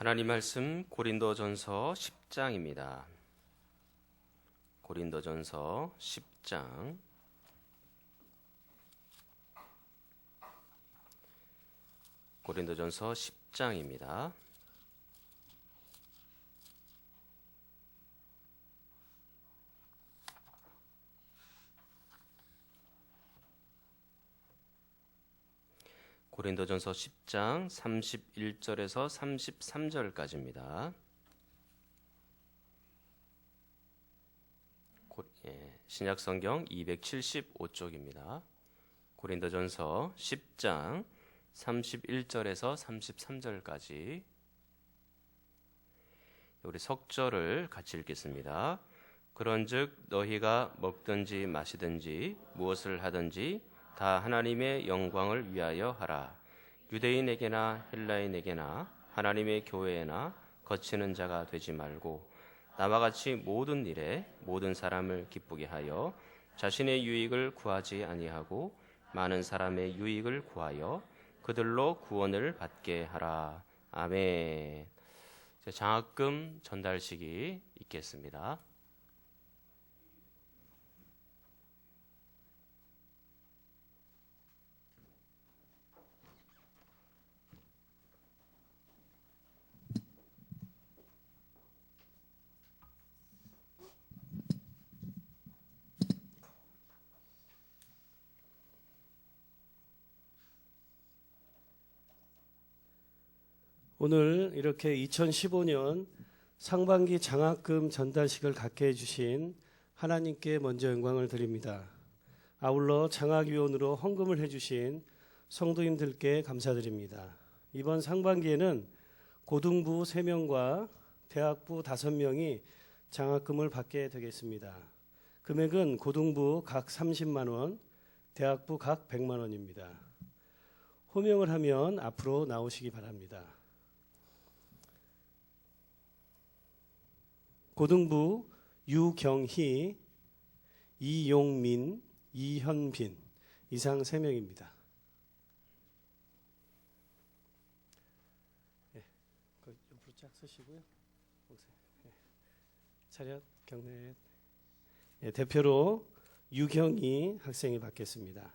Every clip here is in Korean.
하나님 말씀 고린도전서 10장입니다. 고린도전서 10장 고린도전서 10장입니다. 고린도전서 10장 31절에서 33절까지입니다. 신약성경 275쪽입니다. 고린도전서 10장 31절에서 33절까지 우리 석절을 같이 읽겠습니다. 그런즉 너희가 먹든지 마시든지 무엇을 하든지 다 하나님의 영광을 위하여 하라. 유대인에게나 헬라인에게나 하나님의 교회에나 거치는 자가 되지 말고 나와 같이 모든 일에 모든 사람을 기쁘게 하여 자신의 유익을 구하지 아니하고 많은 사람의 유익을 구하여 그들로 구원을 받게 하라. 아멘. 장학금 전달식이 있겠습니다. 오늘 이렇게 2015년 상반기 장학금 전달식을 갖게 해주신 하나님께 먼저 영광을 드립니다. 아울러 장학위원으로 헌금을 해주신 성도님들께 감사드립니다. 이번 상반기에는 고등부 3명과 대학부 5명이 장학금을 받게 되겠습니다. 금액은 고등부 각 30만 원, 대학부 각 100만 원입니다. 호명을 하면 앞으로 나오시기 바랍니다. 고등부 유경희, 이용민, 이현빈 이상 3명입니다. 네, 옆으로 쫙 서시고요. 네, 차렷 경례. 네, 대표로 유경희 학생이 받겠습니다.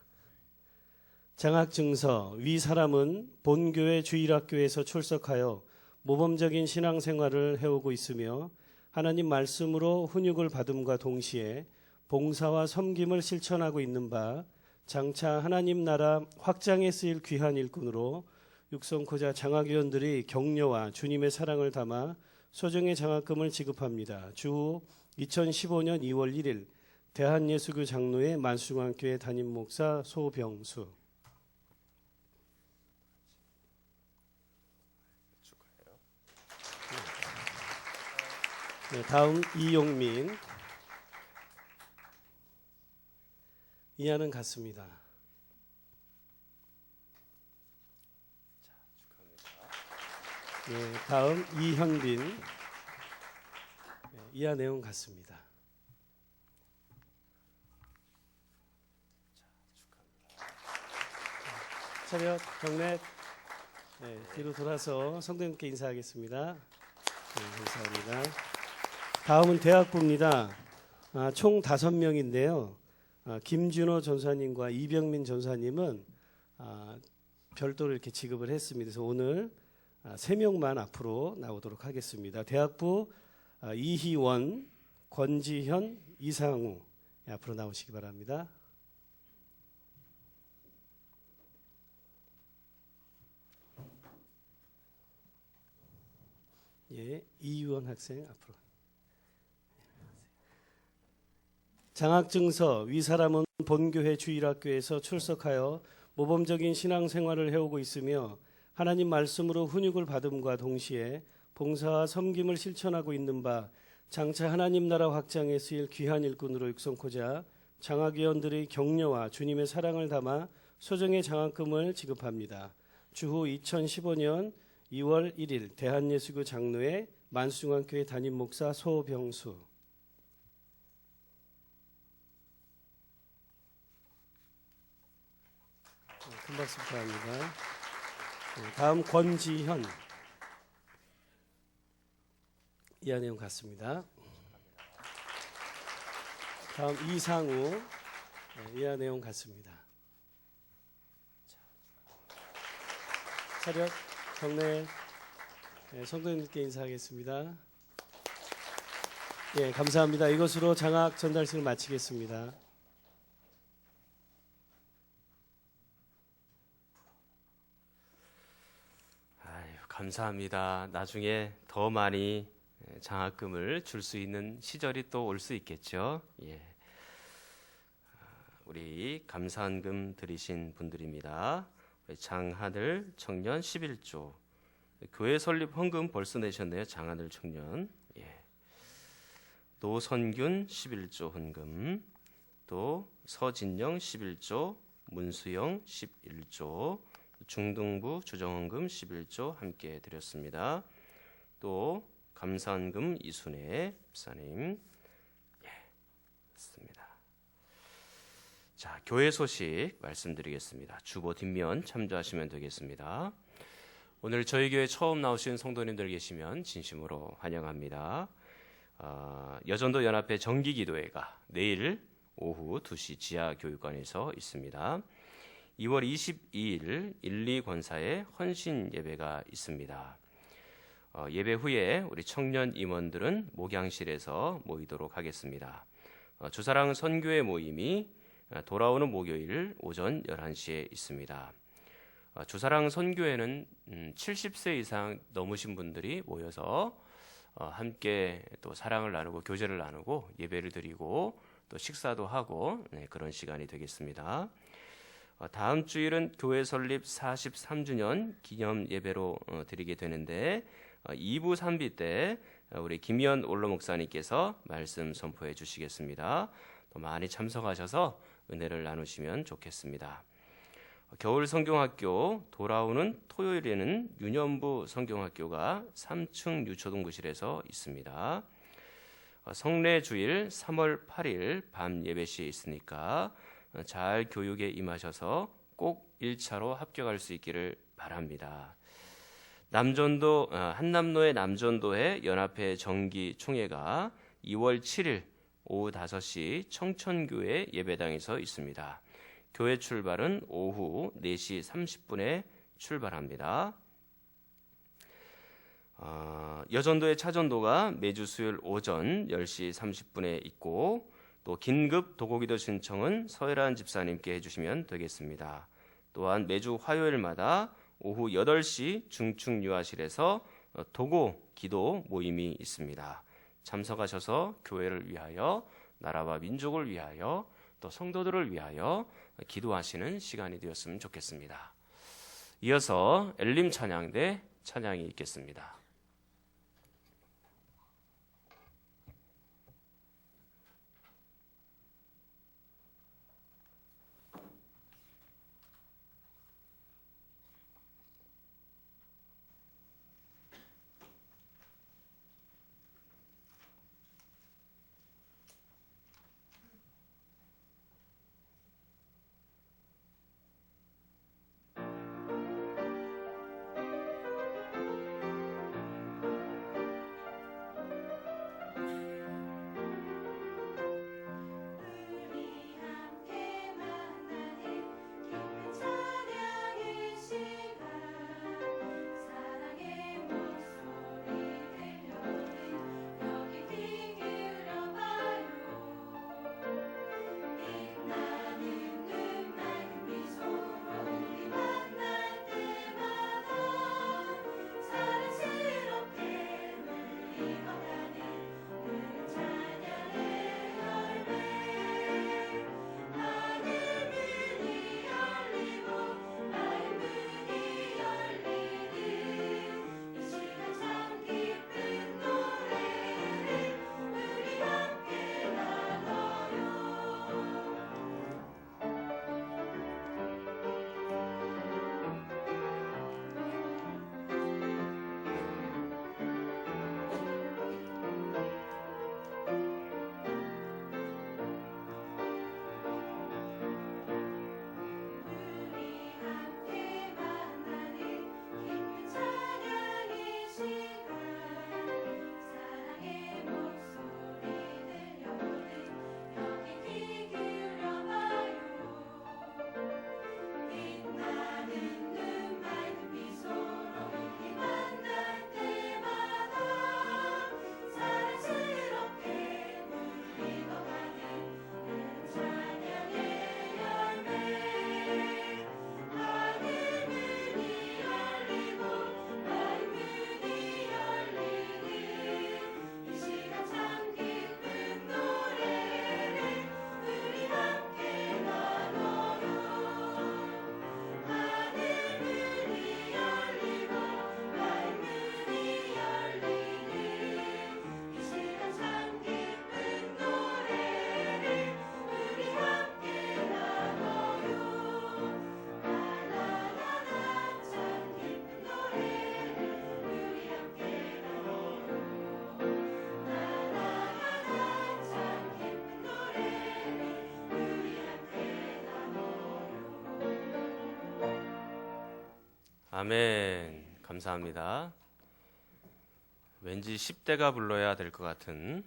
장학증서 위 사람은 본교회 주일학교에서 출석하여 모범적인 신앙생활을 해오고 있으며 하나님 말씀으로 훈육을 받음과 동시에 봉사와 섬김을 실천하고 있는 바 장차 하나님 나라 확장에 쓰일 귀한 일꾼으로 육성코자 장학위원들이 격려와 주님의 사랑을 담아 소정의 장학금을 지급합니다. 주후 2015년 2월 1일 대한예수교 장로회 만수중앙교회 담임 목사 소병수. 네, 다음 이용민. 이하는 같습니다. 네, 다음 이현빈. 네, 이하 내용 같습니다. 차렷 경례. 네, 뒤로 돌아서 성도님께 인사하겠습니다. 네, 감사합니다. 다음은 대학부입니다. 총 5명인데요. 김준호 전사님과 이병민 전사님은 별도로 이렇게 지급을 했습니다. 그래서 오늘 3명만 앞으로 나오도록 하겠습니다. 대학부 이희원, 권지현, 이상우 앞으로 나오시기 바랍니다. 예, 이유원 학생 앞으로. 장학증서 위 사람은 본교회 주일학교에서 출석하여 모범적인 신앙생활을 해오고 있으며 하나님 말씀으로 훈육을 받음과 동시에 봉사와 섬김을 실천하고 있는 바 장차 하나님 나라 확장에 쓰일 귀한 일꾼으로 육성코자 장학위원들의 격려와 주님의 사랑을 담아 소정의 장학금을 지급합니다. 주후 2015년 2월 1일 대한예수교 장로회 만수중앙교회 담임 목사 소병수. 큰 박수 부탁합니다. 다음 권지현. 이하 내용 같습니다. 다음 이상우. 이하 내용 같습니다. 차렷 경례. 성도님들께 인사하겠습니다. 예, 감사합니다. 이것으로 장학 전달식을 마치겠습니다. 감사합니다. 나중에 더 많이 장학금을 줄 수 있는 시절이 또 올 수 있겠죠. 예. 우리 감사한금 드리신 분들입니다. 장하늘 청년 11조. 교회 설립 헌금 벌써 내셨네요. 장하늘 청년. 예. 노선균 11조 헌금. 또 서진영 11조, 문수영 11조, 중등부 주정헌금 11조 함께 드렸습니다. 또 감사헌금 이순애 집사님. 예, 맞습니다. 자, 교회 소식 말씀드리겠습니다. 주보 뒷면 참조하시면 되겠습니다. 오늘 저희 교회 처음 나오신 성도님들 계시면 진심으로 환영합니다. 여전도 연합회 정기기도회가 내일 오후 2시 지하교육관에서 있습니다. 2월 22일 1, 2권사의 헌신 예배가 있습니다. 예배 후에 우리 청년 임원들은 목양실에서 모이도록 하겠습니다. 주사랑 선교회 모임이 돌아오는 목요일 오전 11시에 있습니다. 주사랑 선교회는 70세 이상 넘으신 분들이 모여서 함께 또 사랑을 나누고 교제를 나누고 예배를 드리고 또 식사도 하고 그런 시간이 되겠습니다. 다음 주일은 교회 설립 43주년 기념 예배로 드리게 되는데 2부 3비 때 우리 김현 올로 목사님께서 말씀 선포해 주시겠습니다. 또 많이 참석하셔서 은혜를 나누시면 좋겠습니다. 겨울 성경학교 돌아오는 토요일에는 유년부 성경학교가 3층 유초동부실에서 있습니다. 성례 주일 3월 8일 밤 예배 시에 있으니까 잘 교육에 임하셔서 꼭 1차로 합격할 수 있기를 바랍니다. 남전도 한남로의 남전도회 연합회 정기 총회가 2월 7일 오후 5시 청천교회 예배당에서 있습니다. 교회 출발은 오후 4시 30분에 출발합니다. 여전도의 차전도가 매주 수요일 오전 10시 30분에 있고 또 긴급 도고기도 신청은 서혜란 집사님께 해주시면 되겠습니다. 또한 매주 화요일마다 오후 8시 중충유아실에서 도고 기도 모임이 있습니다. 참석하셔서 교회를 위하여 나라와 민족을 위하여 또 성도들을 위하여 기도하시는 시간이 되었으면 좋겠습니다. 이어서 엘림 찬양대 찬양이 있겠습니다. 아멘. 감사합니다. 왠지 10대가 불러야 될 것 같은.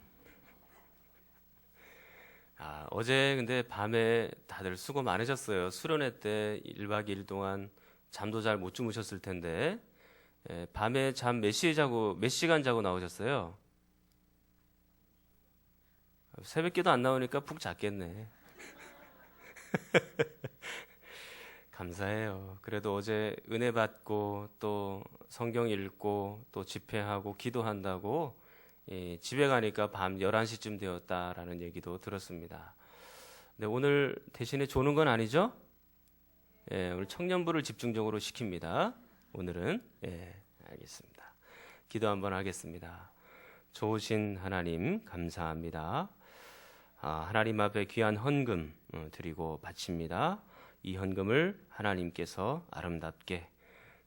어제 근데 밤에 다들 수고 많으셨어요. 수련회 때 1박 2일 동안 잠도 잘 못 주무셨을 텐데, 밤에 잠 몇 시간 자고 나오셨어요? 새벽기도 안 나오니까 푹 잤겠네. 감사해요. 그래도 어제 은혜 받고 또 성경 읽고 또 집회하고 기도한다고 집에 가니까 밤 11시쯤 되었다라는 얘기도 들었습니다. 근데 오늘 대신에 조는 건 아니죠? 오늘 청년부를 집중적으로 시킵니다. 오늘은 알겠습니다. 기도 한번 하겠습니다. 좋으신 하나님 감사합니다. 하나님 앞에 귀한 헌금 드리고 바칩니다. 이 헌금을 하나님께서 아름답게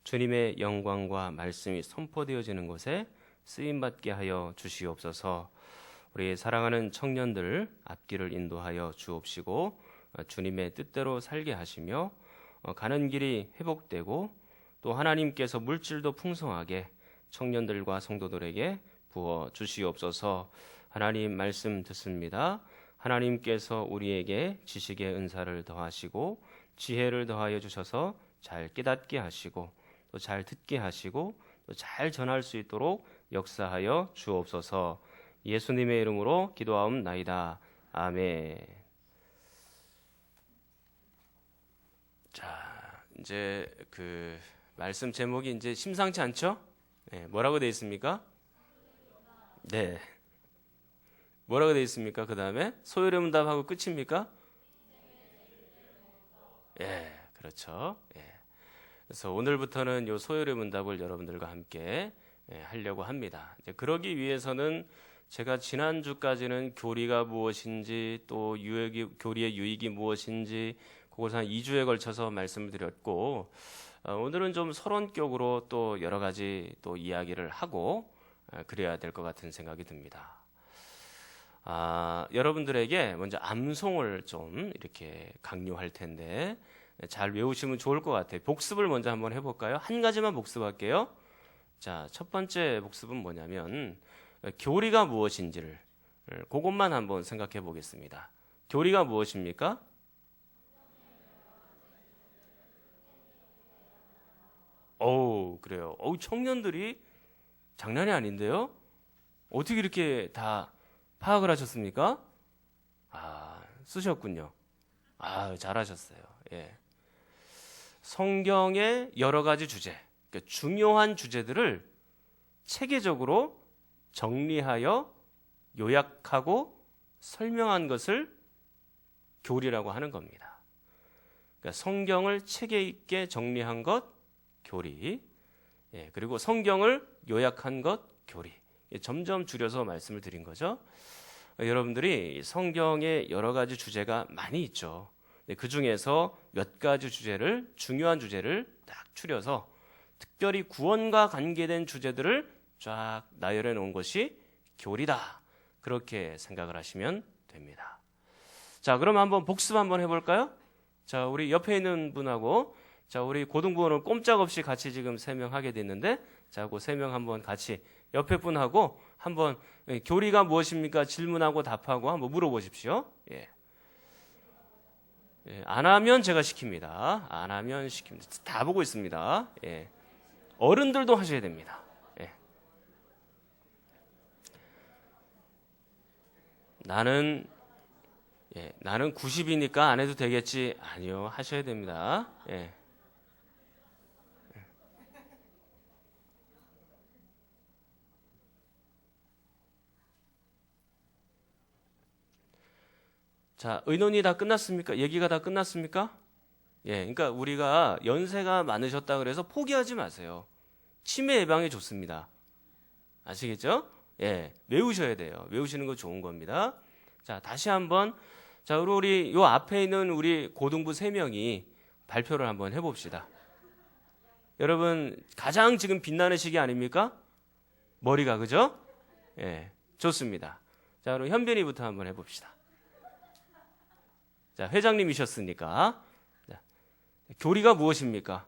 주님의 영광과 말씀이 선포되어지는 곳에 쓰임받게 하여 주시옵소서. 우리 사랑하는 청년들 앞길을 인도하여 주옵시고 주님의 뜻대로 살게 하시며 가는 길이 회복되고 또 하나님께서 물질도 풍성하게 청년들과 성도들에게 부어 주시옵소서. 하나님 말씀 듣습니다. 하나님께서 우리에게 지식의 은사를 더하시고 지혜를 더하여 주셔서 잘 깨닫게 하시고 또 잘 듣게 하시고 또 잘 전할 수 있도록 역사하여 주옵소서. 예수님의 이름으로 기도하옵나이다. 아멘. 자, 이제 그 말씀 제목이 이제 심상치 않죠? 뭐라고 되어 있습니까? 네. 뭐라고 되어 있습니까? 그 다음에 소요의 문답하고 끝입니까? 그렇죠. 그래서 오늘부터는 요 소요의 문답을 여러분들과 함께 하려고 합니다. 이제 그러기 위해서는 제가 지난주까지는 교리가 무엇인지 또 교리의 유익이 무엇인지 그것을 한 2주에 걸쳐서 말씀을 드렸고 오늘은 좀 서론격으로 또 여러 가지 또 이야기를 하고 그래야 될 것 같은 생각이 듭니다. 여러분들에게 먼저 암송을 좀 이렇게 강요할 텐데 잘 외우시면 좋을 것 같아요. 복습을 먼저 한번 해볼까요? 한 가지만 복습할게요. 자, 첫 번째 복습은 뭐냐면 교리가 무엇인지를 그것만 한번 생각해 보겠습니다. 교리가 무엇입니까? 그래요. 청년들이 장난이 아닌데요? 어떻게 이렇게 다 파악을 하셨습니까? 쓰셨군요. 잘하셨어요. 성경의 여러 가지 주제, 그러니까 중요한 주제들을 체계적으로 정리하여 요약하고 설명한 것을 교리라고 하는 겁니다. 그러니까 성경을 체계 있게 정리한 것, 교리. 그리고 성경을 요약한 것, 교리. 점점 줄여서 말씀을 드린 거죠. 여러분들이 성경에 여러 가지 주제가 많이 있죠. 그 중에서 몇 가지 중요한 주제를 딱 추려서 특별히 구원과 관계된 주제들을 쫙 나열해 놓은 것이 교리다. 그렇게 생각을 하시면 됩니다. 자, 그럼 한번 복습 한번 해볼까요? 자, 우리 옆에 있는 분하고 우리 고등부원은 꼼짝없이 같이 지금 3명 하게 됐는데 자, 그 3명 한번 같이 옆에 분하고 한번 교리가 무엇입니까? 질문하고 답하고 한번 물어보십시오. 안 하면 제가 시킵니다. 안 하면 시킵니다. 다 보고 있습니다. 어른들도 하셔야 됩니다. 나는 90이니까 안 해도 되겠지. 아니요, 하셔야 됩니다. 자, 의논이 다 끝났습니까? 얘기가 다 끝났습니까? 그러니까 우리가 연세가 많으셨다 그래서 포기하지 마세요. 치매 예방에 좋습니다. 아시겠죠? 외우셔야 돼요. 외우시는 거 좋은 겁니다. 자, 다시 한번. 자, 우리 요 앞에 있는 우리 고등부 3명이 발표를 한번 해봅시다. 여러분, 가장 지금 빛나는 시기 아닙니까? 머리가, 그죠? 좋습니다. 자, 그럼 현빈이부터 한번 해봅시다. 자, 회장님이셨으니까. 자, 교리가 무엇입니까?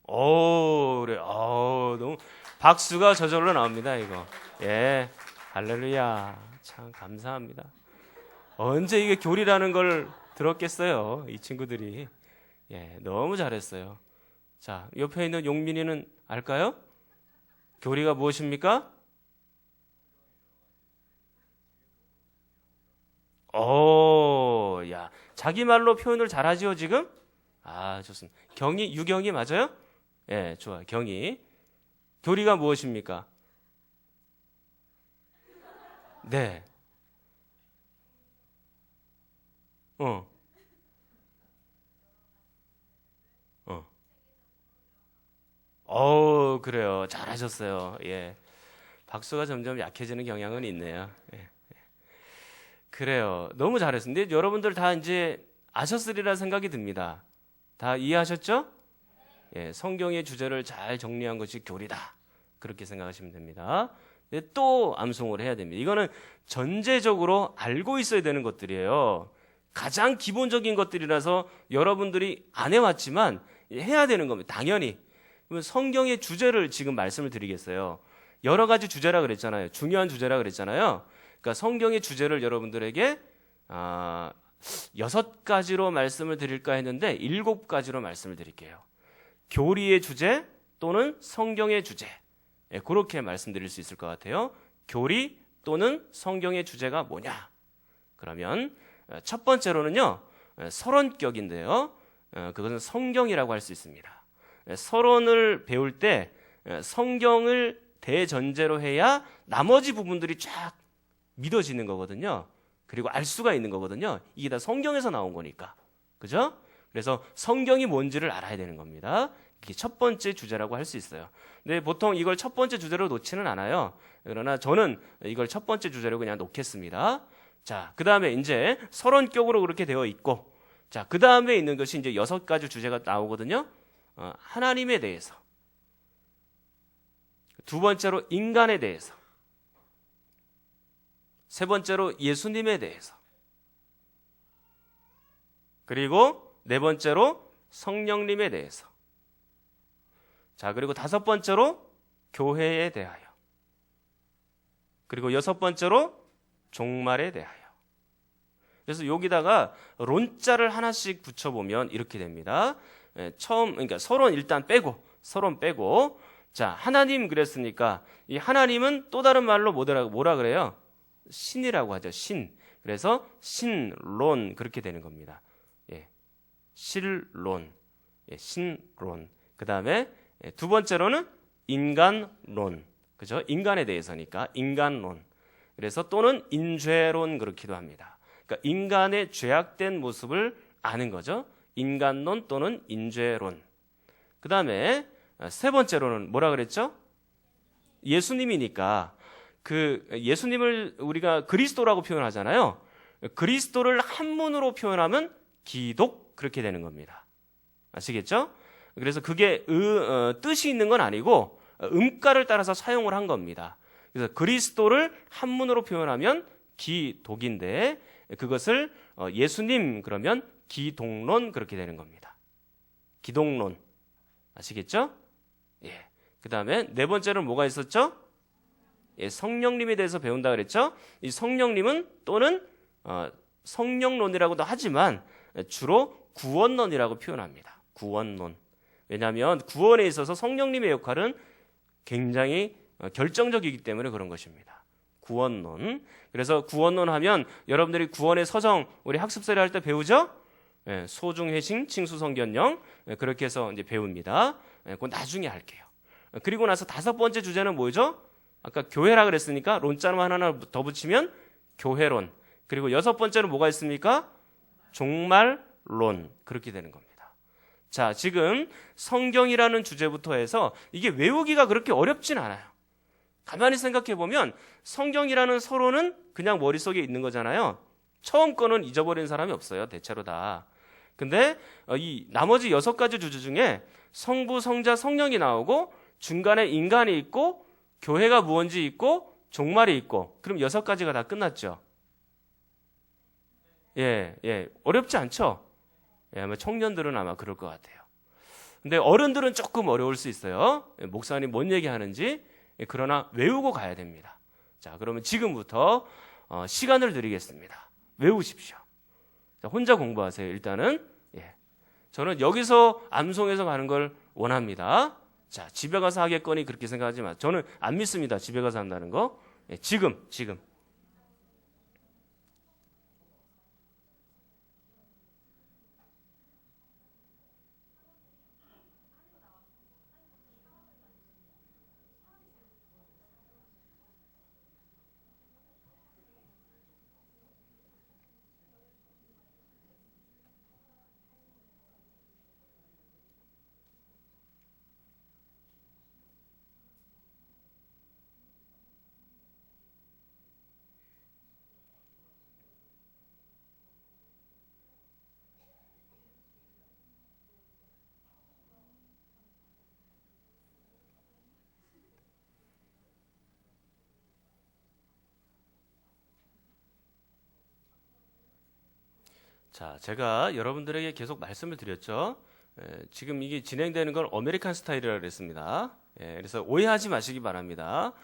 그래. 너무 박수가 저절로 나옵니다, 이거. 예. 할렐루야. 참 감사합니다. 언제 이게 교리라는 걸 들었겠어요, 이 친구들이. 예, 너무 잘했어요. 자, 옆에 있는 용민이는 알까요? 교리가 무엇입니까? 야, 자기 말로 표현을 잘하지요, 지금? 좋습니다. 유경이 맞아요? 예, 좋아요. 경이. 교리가 무엇입니까? 네. 어. 그래요. 잘하셨어요. 예. 박수가 점점 약해지는 경향은 있네요. 예. 그래요. 너무 잘했습니다. 근데 여러분들 다 이제 아셨으리라 생각이 듭니다. 다 이해하셨죠? 예, 성경의 주제를 잘 정리한 것이 교리다. 그렇게 생각하시면 됩니다. 근데 또 암송을 해야 됩니다. 이거는 전제적으로 알고 있어야 되는 것들이에요. 가장 기본적인 것들이라서 여러분들이 안 해왔지만 해야 되는 겁니다. 당연히. 그러면 성경의 주제를 지금 말씀을 드리겠어요. 여러 가지 주제라 그랬잖아요. 중요한 주제라 그랬잖아요. 그러니까 성경의 주제를 여러분들에게 6가지로 말씀을 드릴까 했는데 7가지로 말씀을 드릴게요. 교리의 주제 또는 성경의 주제. 예, 그렇게 말씀드릴 수 있을 것 같아요. 교리 또는 성경의 주제가 뭐냐? 그러면 첫 번째로는요. 서론격인데요. 그것은 성경이라고 할 수 있습니다. 서론을 배울 때 성경을 대전제로 해야 나머지 부분들이 쫙 믿어지는 거거든요. 그리고 알 수가 있는 거거든요. 이게 다 성경에서 나온 거니까. 그죠? 그래서 성경이 뭔지를 알아야 되는 겁니다. 이게 첫 번째 주제라고 할 수 있어요. 근데 보통 이걸 첫 번째 주제로 놓지는 않아요. 그러나 저는 이걸 첫 번째 주제로 그냥 놓겠습니다. 자, 그 다음에 이제 서론격으로 그렇게 되어 있고, 자, 그 다음에 있는 것이 이제 6가지 주제가 나오거든요. 하나님에 대해서. 두 번째로 인간에 대해서. 세 번째로 예수님에 대해서. 그리고 네 번째로 성령님에 대해서. 자, 그리고 5번째로 교회에 대하여. 그리고 6번째로 종말에 대하여. 그래서 여기다가 론자를 하나씩 붙여보면 이렇게 됩니다. 그러니까 서론 일단 빼고, 서론 빼고, 자, 하나님 그랬으니까 이 하나님은 또 다른 말로 뭐라 그래요? 신이라고 하죠. 신. 그래서 신론 그렇게 되는 겁니다. 예, 실론, 예, 신론. 그 다음에 두 번째로는 인간론, 그죠? 인간에 대해서니까 인간론. 그래서 또는 인죄론 그렇기도 합니다. 그러니까 인간의 죄악된 모습을 아는 거죠. 인간론 또는 인죄론. 그 다음에 세 번째로는 뭐라 그랬죠? 예수님이니까 그 예수님을 우리가 그리스도라고 표현하잖아요. 그리스도를 한문으로 표현하면 기독 그렇게 되는 겁니다. 아시겠죠? 그래서 그게 뜻이 있는 건 아니고 음가를 따라서 사용을 한 겁니다. 그래서 그리스도를 한문으로 표현하면 기독인데 그것을 예수님 그러면 기독론 그렇게 되는 겁니다. 기독론. 아시겠죠? 예. 그 다음에 네 번째로는 뭐가 있었죠? 예, 성령님에 대해서 배운다 그랬죠? 이 성령님은 또는 성령론이라고도 하지만 주로 구원론이라고 표현합니다. 구원론. 왜냐하면 구원에 있어서 성령님의 역할은 굉장히 결정적이기 때문에 그런 것입니다. 구원론. 그래서 구원론 하면 여러분들이 구원의 서정 우리 학습서를 할 때 배우죠? 예, 소중회심, 칭수성견령 그렇게 해서 이제 배웁니다. 그건 나중에 할게요. 그리고 나서 5번째 주제는 뭐죠? 아까 교회라 그랬으니까 론자만 하나 더 붙이면 교회론. 그리고 6번째는 뭐가 있습니까? 종말론. 그렇게 되는 겁니다. 자, 지금 성경이라는 주제부터 해서 이게 외우기가 그렇게 어렵진 않아요. 가만히 생각해 보면 성경이라는 서론은 그냥 머릿속에 있는 거잖아요. 처음 거는 잊어버린 사람이 없어요. 대체로 다. 근데 이 나머지 6가지 주제 중에 성부, 성자, 성령이 나오고 중간에 인간이 있고 교회가 무언지 있고 종말이 있고 그럼 6가지가 다 끝났죠. 예, 어렵지 않죠? 예, 아마 청년들은 아마 그럴 것 같아요. 근데 어른들은 조금 어려울 수 있어요. 목사님 뭔 얘기하는지. 그러나 외우고 가야 됩니다. 자, 그러면 지금부터 시간을 드리겠습니다. 외우십시오. 자, 혼자 공부하세요. 일단은. 예. 저는 여기서 암송해서 가는 걸 원합니다. 자, 집에 가서 하겠거니 그렇게 생각하지 마. 저는 안 믿습니다. 집에 가서 한다는 거. 예, 지금. 자, 제가 여러분들에게 계속 말씀을 드렸죠. 지금 이게 진행되는 건 아메리칸 스타일이라고 그랬습니다. 그래서 오해하지 마시기 바랍니다.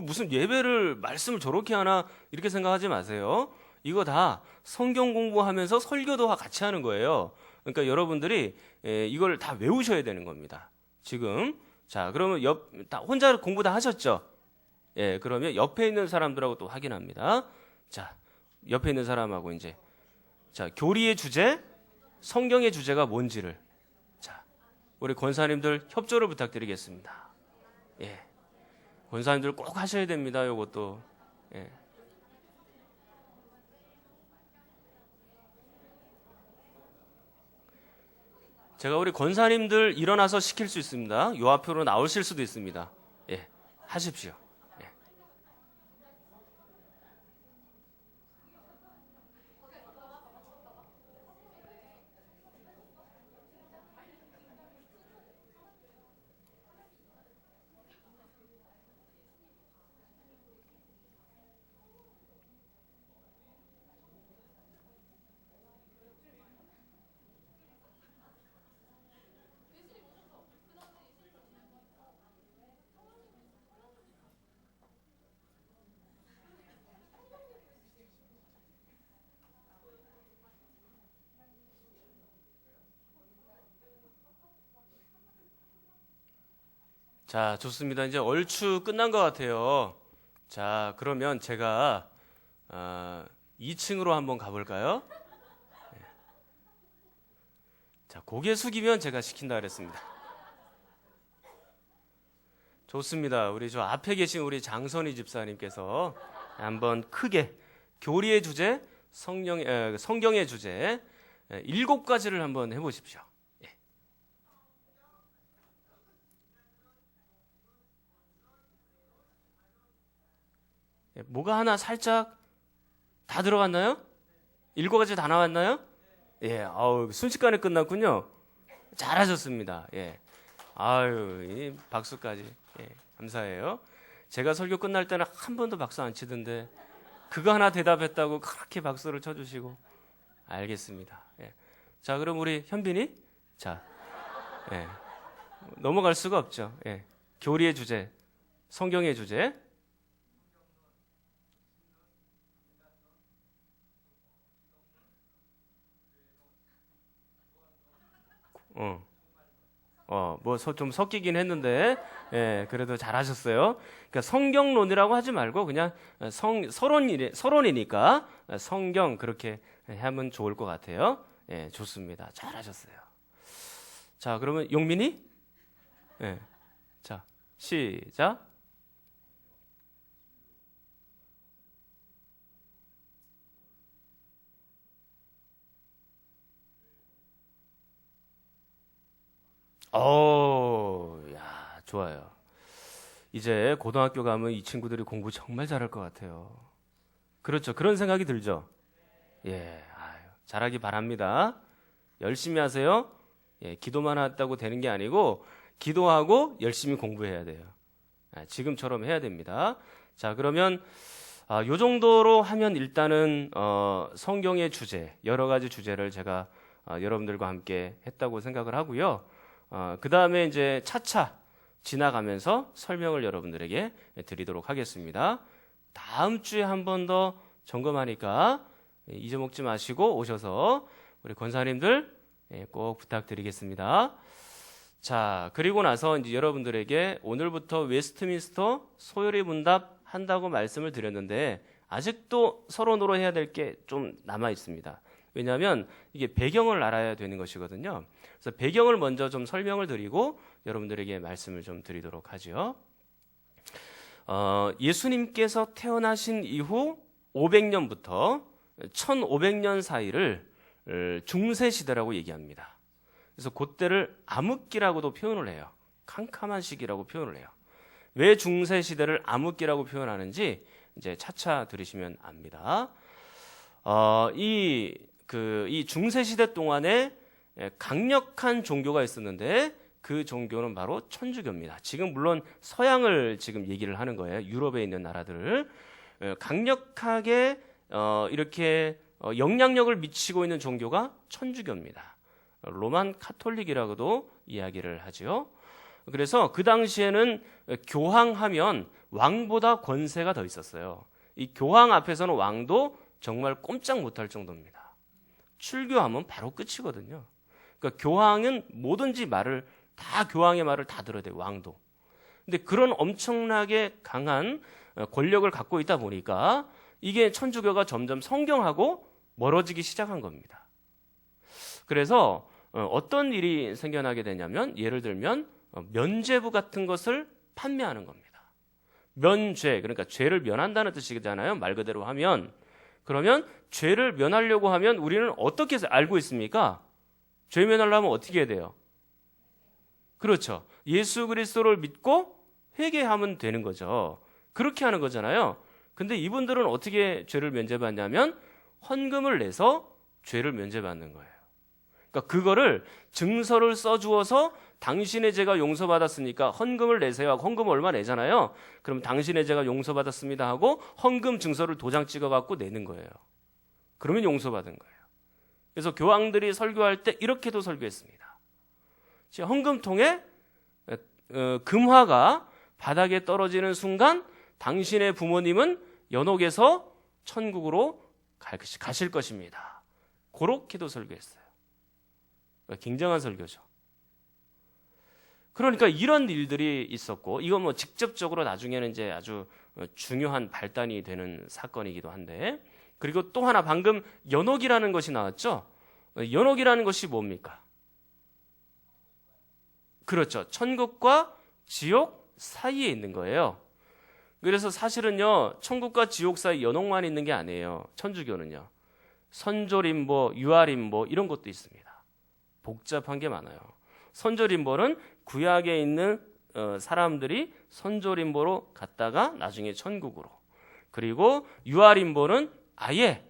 무슨 예배를 말씀을 저렇게 하나 이렇게 생각하지 마세요. 이거 다 성경 공부하면서 설교도 같이 하는 거예요. 그러니까 여러분들이 이걸 다 외우셔야 되는 겁니다. 지금 자, 그러면 혼자 공부 다 하셨죠? 그러면 옆에 있는 사람들하고 또 확인합니다. 자, 옆에 있는 사람하고 이제 자, 교리의 주제, 성경의 주제가 뭔지를 자, 우리 권사님들 협조를 부탁드리겠습니다. 권사님들 꼭 하셔야 됩니다. 요것도. 제가 우리 권사님들 일어나서 시킬 수 있습니다. 요 앞으로 나오실 수도 있습니다. 하십시오. 자, 좋습니다. 이제 얼추 끝난 것 같아요. 자, 그러면 제가 2층으로 한번 가볼까요? 자, 고개 숙이면 제가 시킨다 그랬습니다. 좋습니다. 우리 저 앞에 계신 우리 장선희 집사님께서 한번 크게 교리의 주제, 성경의 주제 7가지를 한번 해보십시오. 뭐가 하나 살짝 다 들어갔나요? 7가지 다 나왔나요? 순식간에 끝났군요. 잘하셨습니다. 이 박수까지. 감사해요. 제가 설교 끝날 때는 한 번도 박수 안 치던데 그거 하나 대답했다고 그렇게 박수를 쳐주시고. 알겠습니다. 자, 그럼 우리 현빈이 자, 넘어갈 수가 없죠. 교리의 주제, 성경의 주제. 뭐 좀 섞이긴 했는데, 그래도 잘하셨어요. 그러니까 성경론이라고 하지 말고 그냥 서론이니까 성경 그렇게 하면 좋을 것 같아요. 좋습니다. 잘하셨어요. 자, 그러면 용민이, 자, 시작. 야, 좋아요. 이제 고등학교 가면 이 친구들이 공부 정말 잘할 것 같아요. 그렇죠. 그런 생각이 들죠. 잘하기 바랍니다. 열심히 하세요. 기도만 했다고 되는 게 아니고 기도하고 열심히 공부해야 돼요. 지금처럼 해야 됩니다. 자, 그러면 요 정도로 하면 일단은 성경의 주제, 여러 가지 주제를 제가 여러분들과 함께 했다고 생각을 하고요. 그 다음에 이제 차차 지나가면서 설명을 여러분들에게 드리도록 하겠습니다. 다음 주에 한 번 더 점검하니까 잊어먹지 마시고 오셔서 우리 권사님들 꼭 부탁드리겠습니다. 자, 그리고 나서 이제 여러분들에게 오늘부터 웨스트민스터 소요리 문답 한다고 말씀을 드렸는데 아직도 서론으로 해야 될 게 좀 남아 있습니다. 왜냐하면 이게 배경을 알아야 되는 것이거든요. 그래서 배경을 먼저 좀 설명을 드리고 여러분들에게 말씀을 좀 드리도록 하죠. 예수님께서 태어나신 이후 500년부터 1500년 사이를 중세시대라고 얘기합니다. 그래서 그때를 암흑기라고도 표현을 해요. 캄캄한 시기라고 표현을 해요. 왜 중세시대를 암흑기라고 표현하는지 이제 차차 들으시면 압니다. 이 중세시대 동안에 강력한 종교가 있었는데 그 종교는 바로 천주교입니다. 지금 물론 서양을 지금 얘기를 하는 거예요. 유럽에 있는 나라들. 강력하게 이렇게 영향력을 미치고 있는 종교가 천주교입니다. 로만 카톨릭이라고도 이야기를 하죠. 그래서 그 당시에는 교황하면 왕보다 권세가 더 있었어요. 이 교황 앞에서는 왕도 정말 꼼짝 못할 정도입니다. 출교하면 바로 끝이거든요. 그러니까 교황은 뭐든지 교황의 말을 다 들어야 돼요. 왕도. 근데 그런 엄청나게 강한 권력을 갖고 있다 보니까 이게 천주교가 점점 성경하고 멀어지기 시작한 겁니다. 그래서 어떤 일이 생겨나게 되냐면 예를 들면 면죄부 같은 것을 판매하는 겁니다. 면죄, 그러니까 죄를 면한다는 뜻이잖아요. 말 그대로 하면. 그러면 죄를 면하려고 하면 우리는 어떻게 알고 있습니까? 죄 면하려면 어떻게 해야 돼요? 그렇죠. 예수 그리스도를 믿고 회개하면 되는 거죠. 그렇게 하는 거잖아요. 근데 이분들은 어떻게 죄를 면제받냐면 헌금을 내서 죄를 면제받는 거예요. 그러니까 그거를 증서를 써주어서 당신의 죄가 용서받았으니까 헌금을 내세요 하고 헌금 얼마 내잖아요. 그럼 당신의 죄가 용서받았습니다 하고 헌금 증서를 도장 찍어갖고 내는 거예요. 그러면 용서받은 거예요. 그래서 교황들이 설교할 때 이렇게도 설교했습니다. 헌금통에 금화가 바닥에 떨어지는 순간 당신의 부모님은 연옥에서 천국으로 가실 것입니다. 그렇게도 설교했어요. 굉장한 설교죠. 그러니까 이런 일들이 있었고 이건 뭐 직접적으로 나중에는 이제 아주 중요한 발단이 되는 사건이기도 한데 그리고 또 하나 방금 연옥이라는 것이 나왔죠. 연옥이라는 것이 뭡니까? 그렇죠. 천국과 지옥 사이에 있는 거예요. 그래서 사실은요, 천국과 지옥 사이 연옥만 있는 게 아니에요. 천주교는요. 선조림보, 유아림보 이런 것도 있습니다. 복잡한 게 많아요. 선조림보는 구약에 있는 사람들이 선조림보로 갔다가 나중에 천국으로. 그리고 유아림보는 아예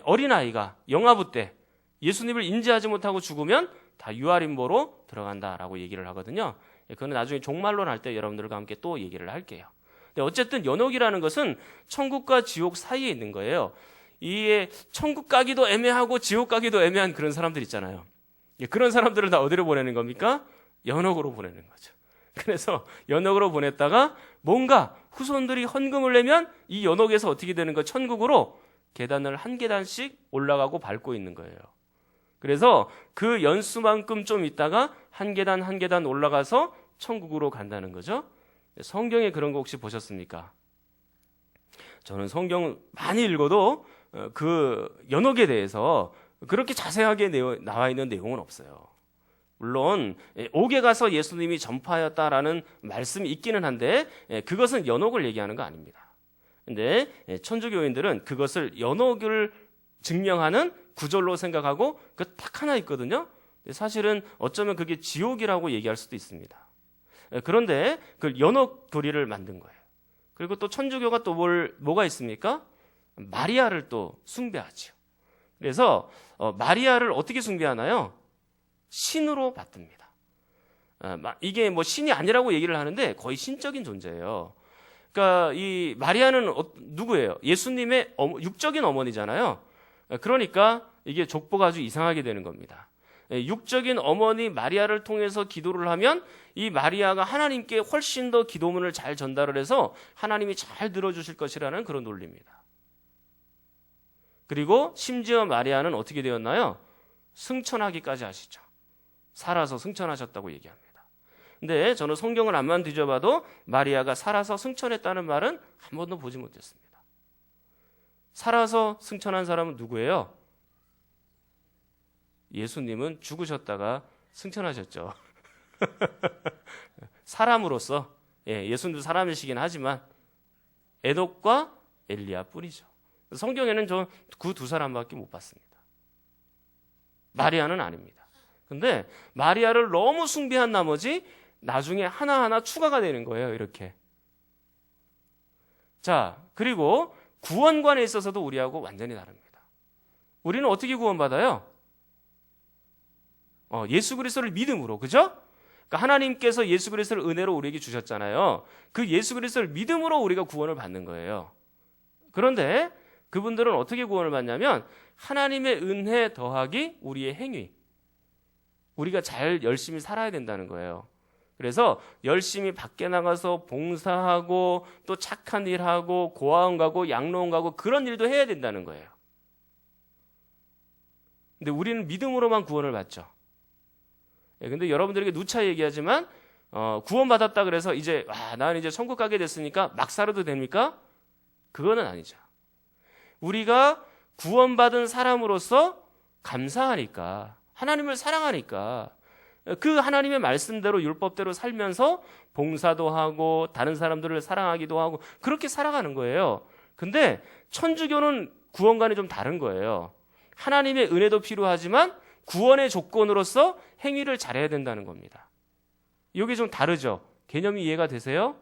어린아이가 영아부 때 예수님을 인지하지 못하고 죽으면 다 유아림보로 들어간다라고 얘기를 하거든요. 그건 나중에 종말론 할 때 여러분들과 함께 또 얘기를 할게요. 근데 어쨌든 연옥이라는 것은 천국과 지옥 사이에 있는 거예요. 이게 천국 가기도 애매하고 지옥 가기도 애매한 그런 사람들 있잖아요. 그런 사람들을 다 어디로 보내는 겁니까? 연옥으로 보내는 거죠. 그래서 연옥으로 보냈다가 뭔가 후손들이 헌금을 내면 이 연옥에서 어떻게 되는 거? 천국으로 계단을 한 계단씩 올라가고 밟고 있는 거예요. 그래서 그 연수만큼 좀 있다가 한 계단 한 계단 올라가서 천국으로 간다는 거죠. 성경에 그런 거 혹시 보셨습니까? 저는 성경 많이 읽어도 그 연옥에 대해서 그렇게 자세하게 나와 있는 내용은 없어요. 물론 옥에 가서 예수님이 전파하였다라는 말씀이 있기는 한데 그것은 연옥을 얘기하는 거 아닙니다. 근데 천주교인들은 그것을 연옥을 증명하는 구절로 생각하고 그 딱 하나 있거든요. 사실은 어쩌면 그게 지옥이라고 얘기할 수도 있습니다. 그런데 그 연옥 교리를 만든 거예요. 그리고 또 천주교가 또 뭐가 있습니까? 마리아를 또 숭배하죠. 그래서 마리아를 어떻게 숭배하나요? 신으로 받듭니다. 이게 뭐 신이 아니라고 얘기를 하는데 거의 신적인 존재예요. 그러니까 이 마리아는 누구예요? 예수님의 육적인 어머니잖아요. 그러니까 이게 족보가 아주 이상하게 되는 겁니다. 육적인 어머니 마리아를 통해서 기도를 하면 이 마리아가 하나님께 훨씬 더 기도문을 잘 전달을 해서 하나님이 잘 들어주실 것이라는 그런 논리입니다. 그리고 심지어 마리아는 어떻게 되었나요? 승천하기까지 하시죠. 살아서 승천하셨다고 얘기합니다. 근데 저는 성경을 앞만 뒤져봐도 마리아가 살아서 승천했다는 말은 한 번도 보지 못했습니다. 살아서 승천한 사람은 누구예요? 예수님은 죽으셨다가 승천하셨죠. 사람으로서, 예수님도 사람이시긴 하지만 에녹과 엘리야 뿐이죠. 성경에는 저 그 두 사람밖에 못 봤습니다. 마리아는 아닙니다. 근데 마리아를 너무 숭배한 나머지 나중에 하나하나 추가가 되는 거예요. 이렇게. 자, 그리고 구원관에 있어서도 우리하고 완전히 다릅니다. 우리는 어떻게 구원받아요? 예수 그리스도를 믿음으로, 그죠? 그러니까 하나님께서 예수 그리스도를 은혜로 우리에게 주셨잖아요. 그 예수 그리스도를 믿음으로 우리가 구원을 받는 거예요. 그런데 그분들은 어떻게 구원을 받냐면 하나님의 은혜 더하기 우리의 행위. 우리가 잘 열심히 살아야 된다는 거예요. 그래서 열심히 밖에 나가서 봉사하고 또 착한 일하고 고아원 가고 양로원 가고 그런 일도 해야 된다는 거예요. 근데 우리는 믿음으로만 구원을 받죠. 근데 여러분들에게 누차 얘기하지만 구원받았다 그래서 이제 나는 이제 천국 가게 됐으니까 막 살아도 됩니까? 그거는 아니죠. 우리가 구원받은 사람으로서 감사하니까 하나님을 사랑하니까 그 하나님의 말씀대로 율법대로 살면서 봉사도 하고 다른 사람들을 사랑하기도 하고 그렇게 살아가는 거예요. 근데 천주교는 구원과는 좀 다른 거예요. 하나님의 은혜도 필요하지만 구원의 조건으로서 행위를 잘해야 된다는 겁니다. 이게 좀 다르죠? 개념이 이해가 되세요?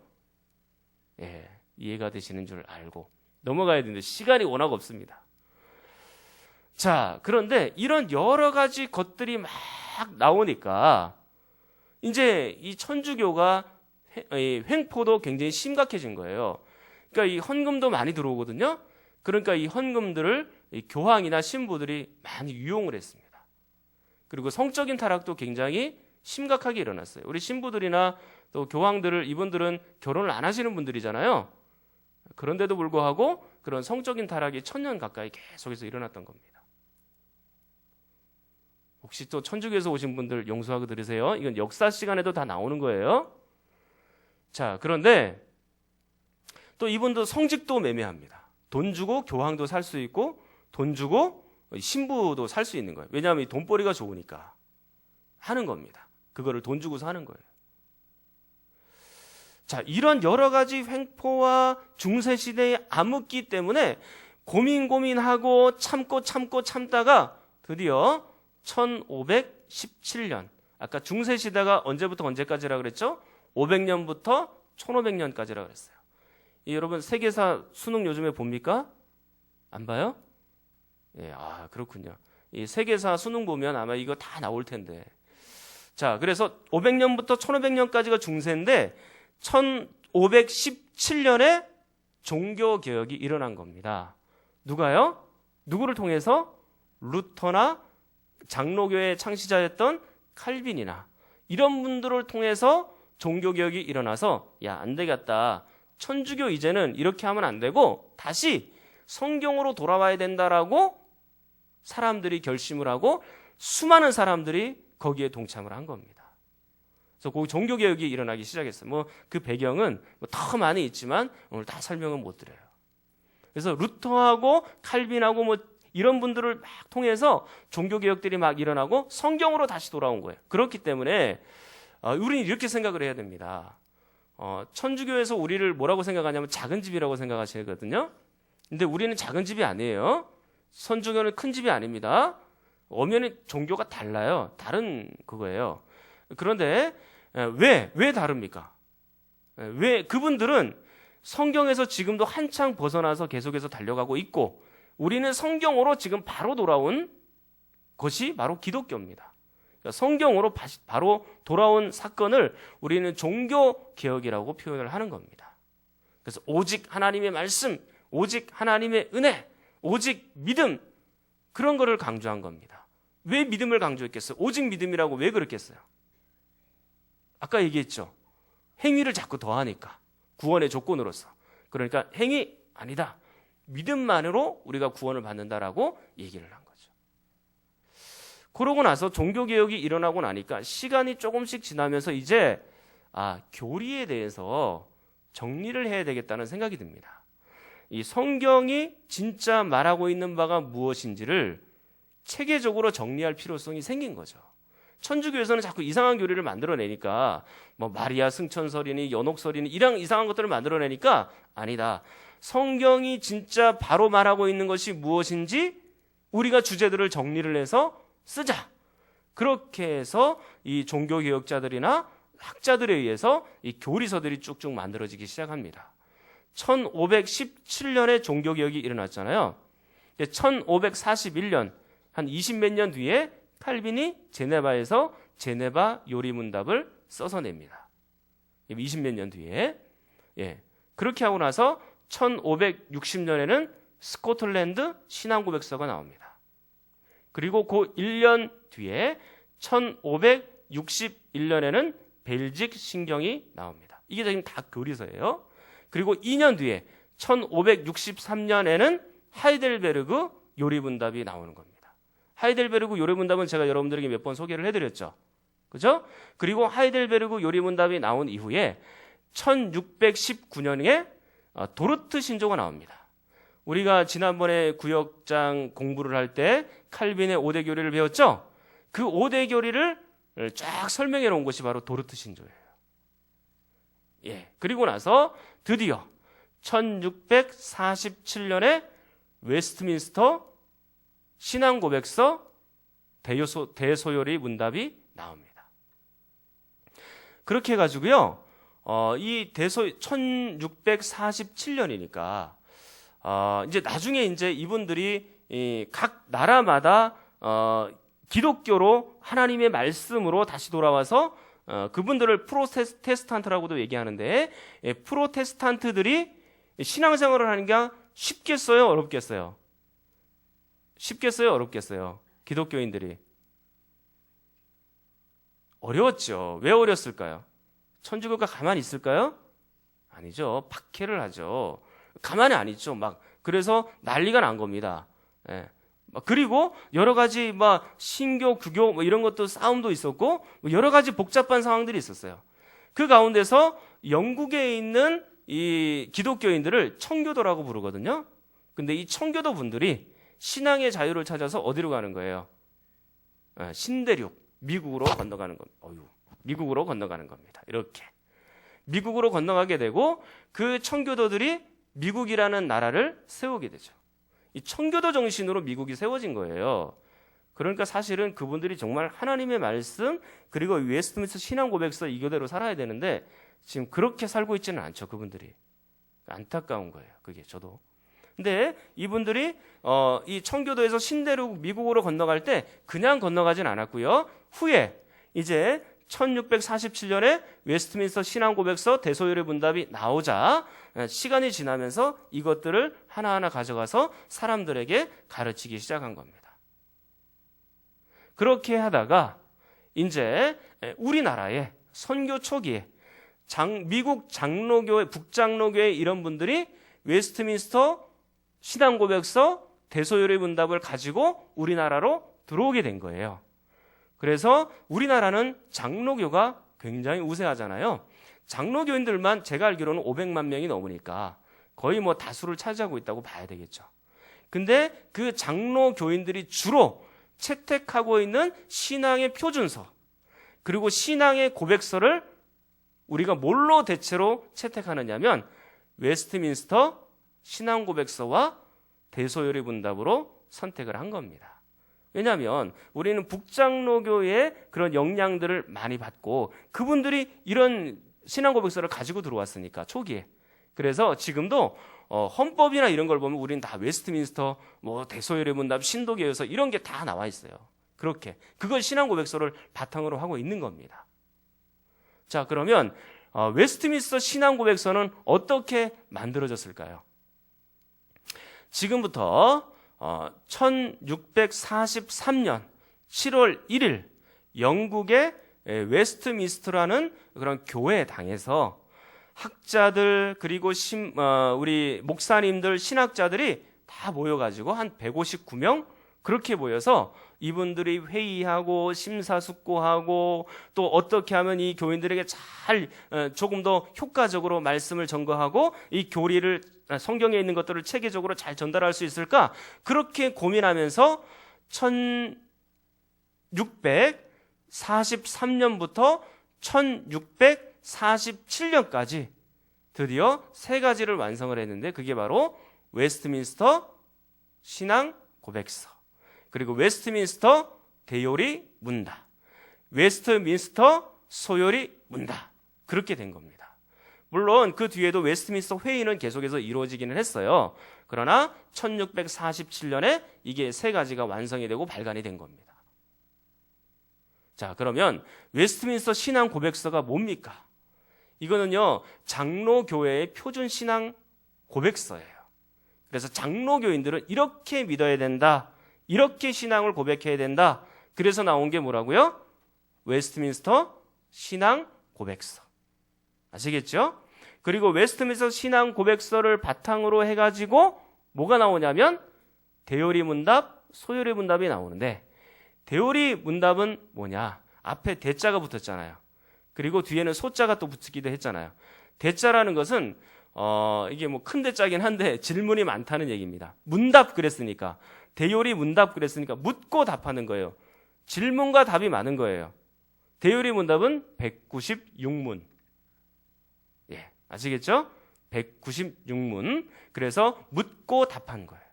예, 이해가 되시는 줄 알고 넘어가야 되는데 시간이 워낙 없습니다. 자, 그런데 이런 여러 가지 것들이 막 나오니까 이제 이 천주교가 횡포도 굉장히 심각해진 거예요. 그러니까 이 헌금도 많이 들어오거든요. 그러니까 이 헌금들을 이 교황이나 신부들이 많이 유용을 했습니다. 그리고 성적인 타락도 굉장히 심각하게 일어났어요. 우리 신부들이나 또 교황들을 이분들은 결혼을 안 하시는 분들이잖아요. 그런데도 불구하고 그런 성적인 타락이 1000년 가까이 계속해서 일어났던 겁니다. 혹시 또 천주교에서 오신 분들 용서하고 들으세요. 이건 역사 시간에도 다 나오는 거예요. 자, 그런데 또 이분도 성직도 매매합니다. 돈 주고 교황도 살 수 있고 돈 주고 신부도 살 수 있는 거예요. 왜냐하면 이 돈벌이가 좋으니까 하는 겁니다. 그거를 돈 주고서 하는 거예요. 자, 이런 여러 가지 횡포와 중세시대의 암흑기 때문에 고민하고 참다가 드디어 1517년, 아까 중세시대가 언제부터 언제까지라고 그랬죠? 500년부터 1500년까지라고 그랬어요. 여러분 세계사 수능 요즘에 봅니까? 안 봐요? 예, 그렇군요. 이 세계사 수능 보면 아마 이거 다 나올 텐데. 자, 그래서 500년부터 1500년까지가 중세인데 1517년에 종교개혁이 일어난 겁니다. 누가요? 누구를 통해서? 루터나 장로교의 창시자였던 칼빈이나 이런 분들을 통해서 종교개혁이 일어나서 안 되겠다. 천주교 이제는 이렇게 하면 안 되고 다시 성경으로 돌아와야 된다라고 사람들이 결심을 하고 수많은 사람들이 거기에 동참을 한 겁니다. 그래서 그 종교개혁이 일어나기 시작했어요. 그 배경은 더 많이 있지만 오늘 다 설명은 못 드려요. 그래서 루터하고 칼빈하고 이런 분들을 막 통해서 종교개혁들이 막 일어나고 성경으로 다시 돌아온 거예요. 그렇기 때문에 우리는 이렇게 생각을 해야 됩니다. 천주교에서 우리를 뭐라고 생각하냐면 작은 집이라고 생각하시거든요. 근데 우리는 작은 집이 아니에요. 천주교는 큰 집이 아닙니다. 엄연히 종교가 달라요. 다른 그거예요. 그런데 왜 다릅니까? 왜 그분들은 성경에서 지금도 한창 벗어나서 계속해서 달려가고 있고 우리는 성경으로 지금 바로 돌아온 것이 바로 기독교입니다. 그러니까 성경으로 바로 돌아온 사건을 우리는 종교개혁이라고 표현을 하는 겁니다. 그래서 오직 하나님의 말씀, 오직 하나님의 은혜, 오직 믿음 그런 거를 강조한 겁니다. 왜 믿음을 강조했겠어요? 오직 믿음이라고 왜 그랬겠어요? 아까 얘기했죠. 행위를 자꾸 더하니까. 구원의 조건으로서. 그러니까 행위 아니다. 믿음만으로 우리가 구원을 받는다라고 얘기를 한 거죠. 그러고 나서 종교개혁이 일어나고 나니까 시간이 조금씩 지나면서 이제 교리에 대해서 정리를 해야 되겠다는 생각이 듭니다. 이 성경이 진짜 말하고 있는 바가 무엇인지를 체계적으로 정리할 필요성이 생긴 거죠. 천주교에서는 자꾸 이상한 교리를 만들어내니까 뭐 마리아 승천설이니 연옥설이니 이런 이상한 것들을 만들어내니까 아니다. 성경이 진짜 바로 말하고 있는 것이 무엇인지 우리가 주제들을 정리를 해서 쓰자. 그렇게 해서 이 종교개혁자들이나 학자들에 의해서 이 교리서들이 쭉쭉 만들어지기 시작합니다. 1517년에 종교개혁이 일어났잖아요. 1541년 한 20몇 년 뒤에 칼빈이 제네바에서 제네바 요리문답을 써서 냅니다. 20몇 년 뒤에. 그렇게 하고 나서 1560년에는 스코틀랜드 신앙고백서가 나옵니다. 그리고 그 1년 뒤에 1561년에는 벨직 신경이 나옵니다. 이게 지금 다 교리서예요. 그리고 2년 뒤에 1563년에는 하이델베르그 요리문답이 나오는 겁니다. 하이델베르그 요리문답은 제가 여러분들에게 몇 번 소개를 해드렸죠. 그죠? 그리고 하이델베르그 요리문답이 나온 이후에 1619년에 도르트 신조가 나옵니다. 우리가 지난번에 구역장 공부를 할 때 칼빈의 5대 교리를 배웠죠? 그 5대 교리를 쫙 설명해 놓은 것이 바로 도르트 신조예요. 그리고 나서 드디어 1647년에 웨스트민스터 신앙고백서 대소요리 문답이 나옵니다. 그렇게 해가지고요, 이 1647년이니까, 이제 나중에 이제 이분들이 각 나라마다, 기독교로 하나님의 말씀으로 다시 돌아와서, 그분들을 프로테스탄트라고도 얘기하는데, 프로테스탄트들이 신앙생활을 하는 게 쉽겠어요? 어렵겠어요? 쉽겠어요? 어렵겠어요? 기독교인들이. 어려웠죠. 왜 어렸을까요? 천주교가 가만히 있을까요? 아니죠. 박해를 하죠. 가만히 안 있죠. 그래서 난리가 난 겁니다. 그리고 여러 가지 신교, 구교 이런 것도 싸움도 있었고 여러 가지 복잡한 상황들이 있었어요. 그 가운데서 영국에 있는 이 기독교인들을 청교도라고 부르거든요. 근데 이 청교도 분들이 신앙의 자유를 찾아서 어디로 가는 거예요? 신대륙, 미국으로 건너가는 겁니다. 미국으로 건너가는 겁니다. 이렇게. 미국으로 건너가게 되고 그 청교도들이 미국이라는 나라를 세우게 되죠. 이 청교도 정신으로 미국이 세워진 거예요. 그러니까 사실은 그분들이 정말 하나님의 말씀 그리고 웨스트민스터 신앙고백서 이교대로 살아야 되는데 지금 그렇게 살고 있지는 않죠. 그분들이. 안타까운 거예요. 그게 저도. 근데 이분들이 이 청교도에서 신대륙 미국으로 건너갈 때 그냥 건너가진 않았고요. 후에 이제 1647년에 웨스트민스터 신앙고백서 대소요리 문답이 나오자 시간이 지나면서 이것들을 하나하나 가져가서 사람들에게 가르치기 시작한 겁니다. 그렇게 하다가 이제 우리나라의 선교 초기에 미국 장로교회, 북장로교회 이런 분들이 웨스트민스터 신앙고백서 대소요리 문답을 가지고 우리나라로 들어오게 된 거예요. 그래서 우리나라는 장로교가 굉장히 우세하잖아요. 장로교인들만 제가 알기로는 500만 명이 넘으니까 거의 다수를 차지하고 있다고 봐야 되겠죠. 근데 그 장로교인들이 주로 채택하고 있는 신앙의 표준서 그리고 신앙의 고백서를 우리가 뭘로 대체로 채택하느냐면 웨스트민스터 신앙고백서와 대소요리 문답으로 선택을 한 겁니다. 왜냐하면 우리는 북장로교의 그런 영향들을 많이 받고 그분들이 이런 신앙고백서를 가지고 들어왔으니까 초기에. 그래서 지금도 헌법이나 이런 걸 보면 우리는 다 웨스트민스터, 대소요리 문답, 신도계에서 이런 게 다 나와 있어요. 그렇게 그걸 신앙고백서를 바탕으로 하고 있는 겁니다. 자, 그러면 웨스트민스터 신앙고백서는 어떻게 만들어졌을까요? 지금부터 1643년 7월 1일 영국의 웨스트민스터라는 그런 교회당에서 학자들 그리고 우리 목사님들 신학자들이 다 모여가지고 한 159명 그렇게 모여서 이분들이 회의하고 심사숙고하고 또 어떻게 하면 이 교인들에게 잘 조금 더 효과적으로 말씀을 전거하고 이 교리를 성경에 있는 것들을 체계적으로 잘 전달할 수 있을까 그렇게 고민하면서 1643년부터 1647년까지 드디어 세 가지를 완성을 했는데 그게 바로 웨스트민스터 신앙 고백서 그리고 웨스트민스터 대요리 문답 웨스트민스터 소요리 문답 그렇게 된 겁니다. 물론 그 뒤에도 웨스트민스터 회의는 계속해서 이루어지기는 했어요. 그러나 1647년에 이게 세 가지가 완성이 되고 발간이 된 겁니다. 자, 그러면 웨스트민스터 신앙 고백서가 뭡니까? 이거는요, 장로교회의 표준 신앙 고백서예요. 그래서 장로교인들은 이렇게 믿어야 된다. 이렇게 신앙을 고백해야 된다. 그래서 나온 게 뭐라고요? 웨스트민스터 신앙 고백서. 아시겠죠? 그리고 웨스트민스터 신앙 고백서를 바탕으로 해가지고 뭐가 나오냐면 대요리 문답, 소요리 문답이 나오는데 대요리 문답은 뭐냐? 앞에 대자가 붙었잖아요. 그리고 뒤에는 소자가 또 붙기도 했잖아요. 대자라는 것은 이게 뭐 큰 대자긴 한데 질문이 많다는 얘기입니다. 문답 그랬으니까 대요리 문답 그랬으니까 묻고 답하는 거예요. 질문과 답이 많은 거예요. 대요리 문답은 196문. 예, 아시겠죠? 196문. 그래서 묻고 답한 거예요.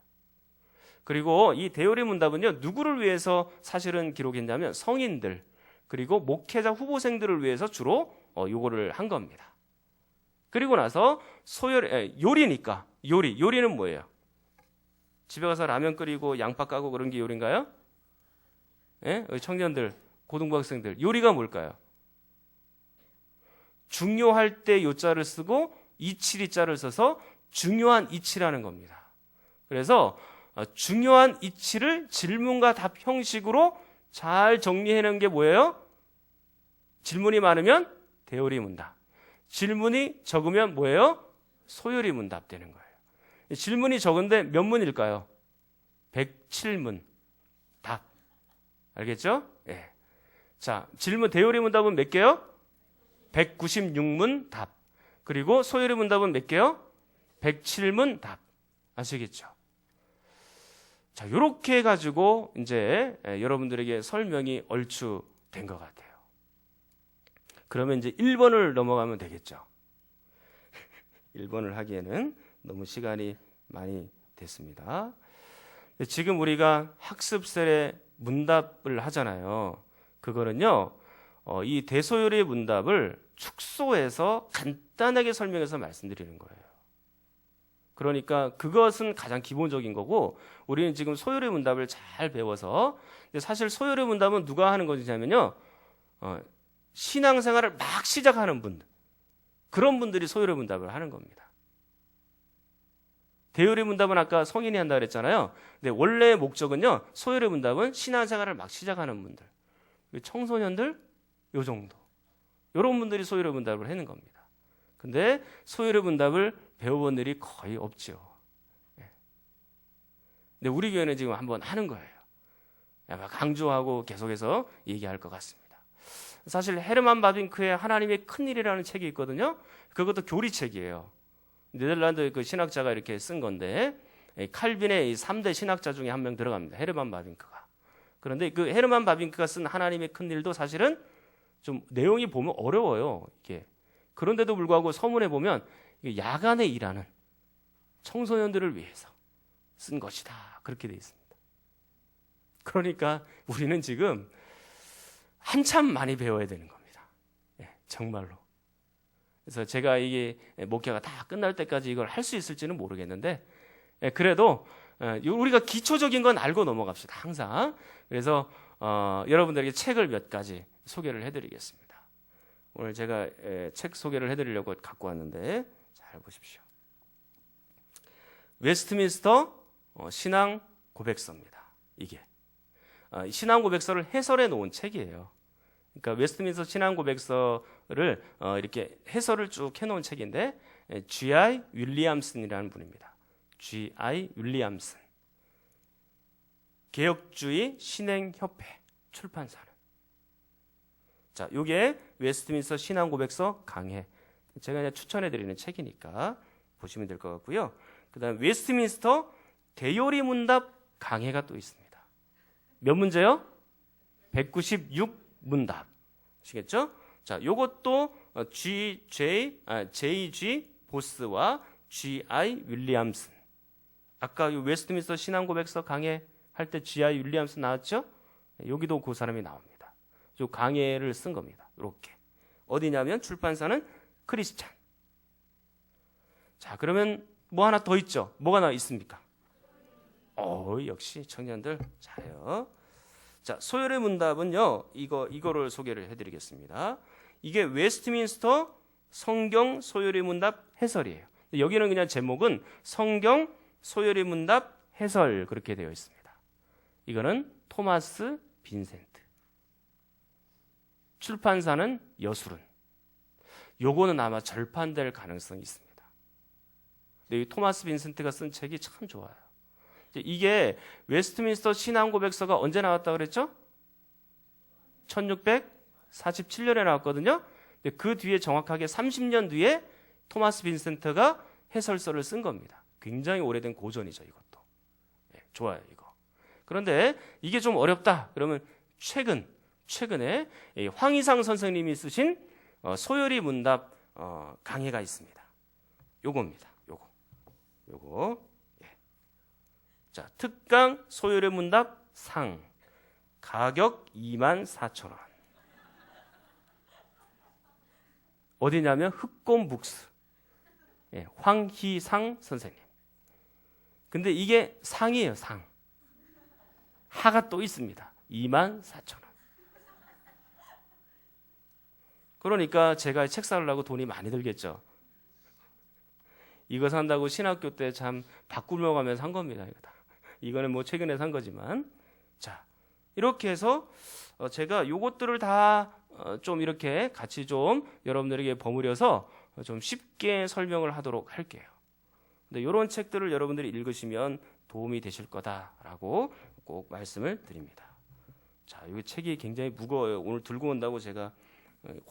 그리고 이 대요리 문답은요, 누구를 위해서 사실은 기록했냐면 성인들, 그리고 목회자 후보생들을 위해서 주로 요거를 한 겁니다. 그리고 나서 요리니까, 요리는 뭐예요? 집에 가서 라면 끓이고 양파 까고 그런 게 요리인가요? 예? 청년들, 고등부학생들, 요리가 뭘까요? 중요할 때 요자를 쓰고 이치리자를 써서 중요한 이치라는 겁니다. 그래서 중요한 이치를 질문과 답 형식으로 잘 정리해내는 게 뭐예요? 질문이 많으면 대요리 문답. 질문이 적으면 뭐예요? 소요리 문답 되는 거예요. 질문이 적은데 몇 문일까요? 107문. 답. 알겠죠? 예. 자, 질문 대요리 문답은 몇 개요? 196문 답. 그리고 소요리 문답은 몇 개요? 107문 답. 아시겠죠? 자, 요렇게 해가지고 이제 여러분들에게 설명이 얼추 된 것 같아요. 그러면 이제 1번을 넘어가면 되겠죠. 1번을 하기에는 너무 시간이 많이 됐습니다. 지금 우리가 학습셀의 문답을 하잖아요. 그거는요, 이 대소요리 문답을 축소해서 간단하게 설명해서 말씀드리는 거예요. 그러니까 그것은 가장 기본적인 거고 우리는 지금 소요리 문답을 잘 배워서 근데 사실 소요리 문답은 누가 하는 것이냐면요. 신앙생활을 막 시작하는 분들 그런 분들이 소요리 문답을 하는 겁니다. 대요리 문답은 아까 성인이 한다 그랬잖아요. 근데 원래의 목적은요. 소요리 문답은 신앙생활을 막 시작하는 분들 청소년들 요 정도 이런 분들이 소요리 문답을 하는 겁니다. 근데 소요리 문답을 배워본 일이 거의 없죠. 근데 우리 교회는 지금 한번 하는 거예요. 강조하고 계속해서 얘기할 것 같습니다. 사실 헤르만 바빙크의 하나님의 큰일이라는 책이 있거든요. 그것도 교리책이에요. 네덜란드 그 신학자가 이렇게 쓴 건데 칼빈의 3대 신학자 중에 한 명 들어갑니다. 헤르만 바빙크가. 그런데 그 헤르만 바빙크가 쓴 하나님의 큰일도 사실은 좀 내용이 보면 어려워요. 이게. 그런데도 불구하고 서문에 보면 야간에 일하는 청소년들을 위해서 쓴 것이다. 그렇게 되어 있습니다. 그러니까 우리는 지금 한참 많이 배워야 되는 겁니다. 정말로. 그래서 제가 이게 목회가 다 끝날 때까지 이걸 할 수 있을지는 모르겠는데 그래도 우리가 기초적인 건 알고 넘어갑시다. 항상. 그래서 여러분들에게 책을 몇 가지 소개를 해드리겠습니다. 오늘 제가 책 소개를 해드리려고 갖고 왔는데 잘 보십시오. 웨스트민스터 신앙 고백서입니다. 이게 신앙고백서를 해설해 놓은 책이에요. 그러니까 웨스트민스터 신앙고백서를 이렇게 해설을 쭉 해놓은 책인데 G.I. 윌리엄슨이라는 분입니다. G.I. 윌리엄슨. 개혁주의 신행협회 출판사는. 자, 요게 웨스트민스터 신앙고백서 강해. 제가 그냥 추천해드리는 책이니까 보시면 될 것 같고요. 그 다음 웨스트민스터 대요리문답 강해가 또 있습니다. 몇 문제요? 196문답. 아시겠죠? 자, 요것도 J.G. 보스와 G.I. 윌리엄슨. 아까 요 웨스트민스터 신앙고백서 강해 할 때 G.I. 윌리엄슨 나왔죠? 여기도 그 사람이 나옵니다. 요 강해를 쓴 겁니다. 이렇게. 어디냐면 출판사는 크리스찬. 자, 그러면 뭐 하나 더 있죠? 뭐가 나와 있습니까? 역시 청년들 잘해요. 자, 소열의 문답은요. 이거를 소개를 해드리겠습니다. 이게 웨스트민스터 성경 소열의 문답 해설이에요. 여기는 그냥 제목은 성경 소열의 문답 해설 그렇게 되어 있습니다. 이거는 토마스 빈센트. 출판사는 여술은. 요거는 아마 절판될 가능성이 있습니다. 근데 이 토마스 빈센트가 쓴 책이 참 좋아요. 이게 웨스트민스터 신앙고백서가 언제 나왔다 그랬죠? 1647년에 나왔거든요. 근데 그 뒤에 정확하게 30년 뒤에 토마스 빈센트가 해설서를 쓴 겁니다. 굉장히 오래된 고전이죠, 이것도. 좋아요, 이거. 그런데 이게 좀 어렵다. 그러면 최근에 황희상 선생님이 쓰신 소열의 문답 강해가 있습니다. 요겁니다. 요거. 자, 특강 소열의 문답 상. 가격 24,000원. 어디냐면 흑곰북스. 황희상 선생님. 근데 이게 상이에요, 상. 하가 또 있습니다. 24,000원. 그러니까 제가 책 사려고 돈이 많이 들겠죠. 이거 산다고 신학교 때 참 바꾸며 가면서 산 겁니다. 이거는 뭐 최근에 산 거지만. 자, 이렇게 해서 제가 요것들을 다 좀 이렇게 같이 좀 여러분들에게 버무려서 좀 쉽게 설명을 하도록 할게요. 근데 이런 책들을 여러분들이 읽으시면 도움이 되실 거다라고 꼭 말씀을 드립니다. 자, 이 책이 굉장히 무거워요. 오늘 들고 온다고 제가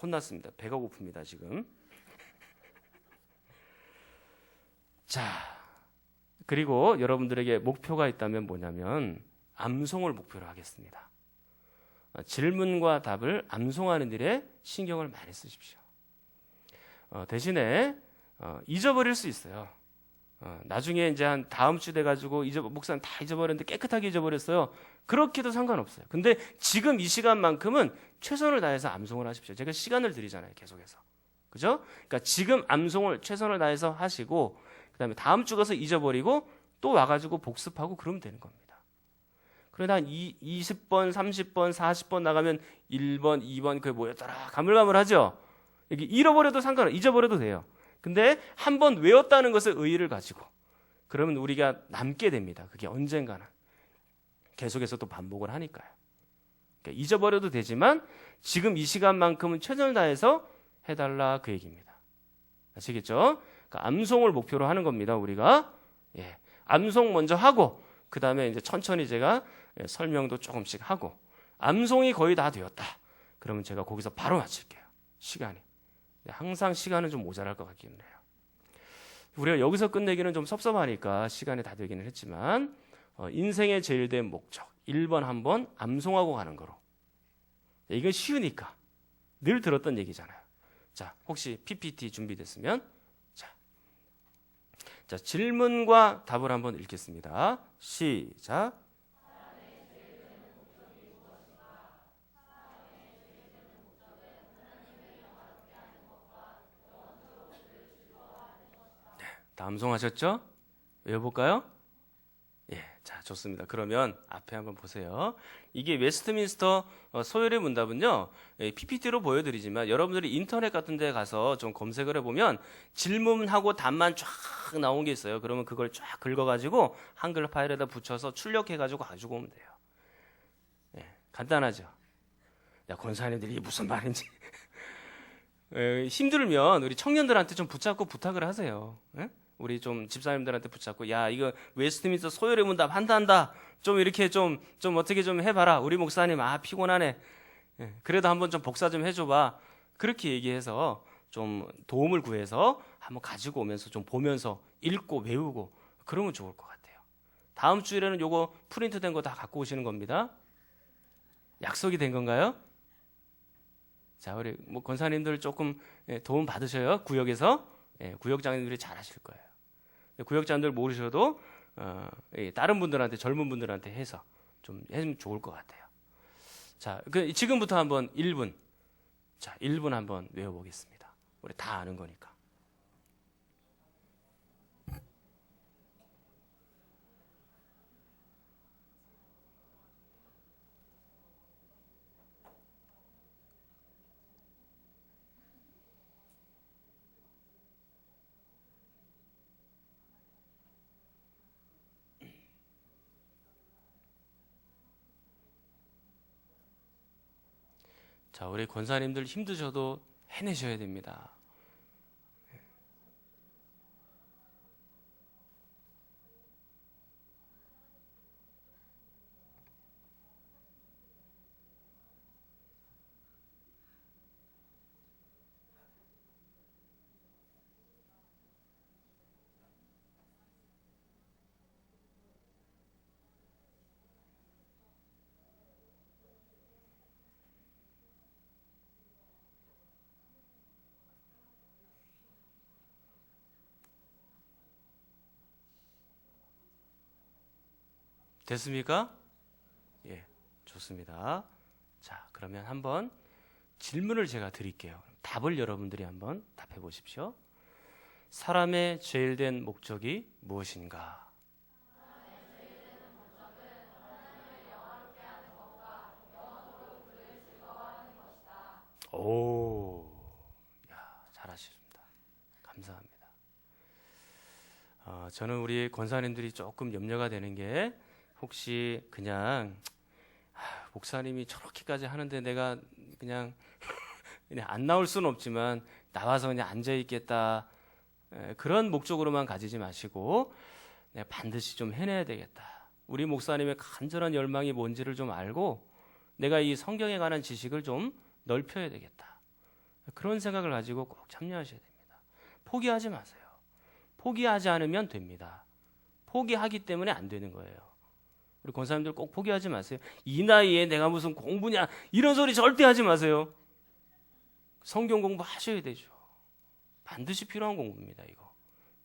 혼났습니다. 배가 고픕니다, 지금. 자, 그리고 여러분들에게 목표가 있다면 뭐냐면 암송을 목표로 하겠습니다. 질문과 답을 암송하는 일에 신경을 많이 쓰십시오. 대신에 잊어버릴 수 있어요. 나중에 이제 한 다음 주 돼가지고 목사님 다 잊어버렸는데 깨끗하게 잊어버렸어요. 그렇게도 상관없어요. 근데 지금 이 시간만큼은 최선을 다해서 암송을 하십시오. 제가 시간을 드리잖아요, 계속해서. 그죠? 그러니까 지금 암송을 최선을 다해서 하시고 그다음에 다음 주 가서 잊어버리고 또 와가지고 복습하고 그러면 되는 겁니다. 그러다 한 20번, 30번, 40번 나가면 1번, 2번 그게 뭐였더라 가물가물하죠. 이게 잃어버려도 상관없어요. 잊어버려도 돼요. 근데 한 번 외웠다는 것을 의의를 가지고 그러면 우리가 남게 됩니다. 그게 언젠가는 계속해서 또 반복을 하니까요. 그러니까 잊어버려도 되지만 지금 이 시간만큼은 최선을 다해서 해달라 그 얘기입니다. 아시겠죠? 그러니까 암송을 목표로 하는 겁니다. 우리가 암송 먼저 하고 그 다음에 이제 천천히 제가 설명도 조금씩 하고 암송이 거의 다 되었다. 그러면 제가 거기서 바로 마칠게요. 시간이. 항상 시간은 좀 모자랄 것 같기는 해요. 우리가 여기서 끝내기는 좀 섭섭하니까 시간이 다 되기는 했지만 인생의 제일 된 목적 1번 한번 암송하고 가는 거로. 이건 쉬우니까 늘 들었던 얘기잖아요. 자, 혹시 PPT 준비됐으면 자, 질문과 답을 한번 읽겠습니다. 시작. 다 암송하셨죠? 외워볼까요? 자, 좋습니다. 그러면 앞에 한번 보세요. 이게 웨스트민스터 소열의 문답은요, PPT로 보여드리지만 여러분들이 인터넷 같은 데 가서 좀 검색을 해보면 질문하고 답만 쫙 나온 게 있어요. 그러면 그걸 쫙 긁어가지고 한글 파일에다 붙여서 출력해가지고 가지고 오면 돼요. 간단하죠. 야, 권사님들이 무슨 말인지 힘들면 우리 청년들한테 좀 붙잡고 부탁을 하세요. 예? 우리 좀 집사님들한테 붙잡고 야 이거 웨스트민스터 소요리 문답 한다 좀 이렇게 좀 어떻게 좀 해봐라. 우리 목사님 피곤하네. 예, 그래도 한번 좀 복사 좀 해줘봐. 그렇게 얘기해서 좀 도움을 구해서 한번 가지고 오면서 좀 보면서 읽고 외우고 그러면 좋을 것 같아요. 다음 주일에는 요거 프린트된 거 다 갖고 오시는 겁니다. 약속이 된 건가요? 자, 우리 뭐 권사님들 조금 도움 받으셔요. 구역에서 구역장님들이 잘하실 거예요. 구역장들 모르셔도 다른 분들한테 젊은 분들한테 해서 좀 해주면 좋을 것 같아요. 자, 지금부터 한번 1분. 자, 1분 한번 외워보겠습니다. 우리 다 아는 거니까. 자, 우리 권사님들 힘드셔도 해내셔야 됩니다. 됐습니까? 예, 좋습니다. 자, 그러면 한번 질문을 제가 드릴게요. 답을 여러분들이 한번 답해 보십시오. 사람의 죄일된 목적이 무엇인가? 오, 야, 잘하십니다. 감사합니다. 저는 우리 권사님들이 조금 염려가 되는 게 혹시 그냥 목사님이 저렇게까지 하는데 내가 그냥 안 나올 수는 없지만 나와서 그냥 앉아 있겠다 그런 목적으로만 가지지 마시고 내가 반드시 좀 해내야 되겠다. 우리 목사님의 간절한 열망이 뭔지를 좀 알고 내가 이 성경에 관한 지식을 좀 넓혀야 되겠다. 그런 생각을 가지고 꼭 참여하셔야 됩니다. 포기하지 마세요. 포기하지 않으면 됩니다. 포기하기 때문에 안 되는 거예요. 우리 권사님들 꼭 포기하지 마세요. 이 나이에 내가 무슨 공부냐 이런 소리 절대 하지 마세요. 성경 공부하셔야 되죠. 반드시 필요한 공부입니다. 이거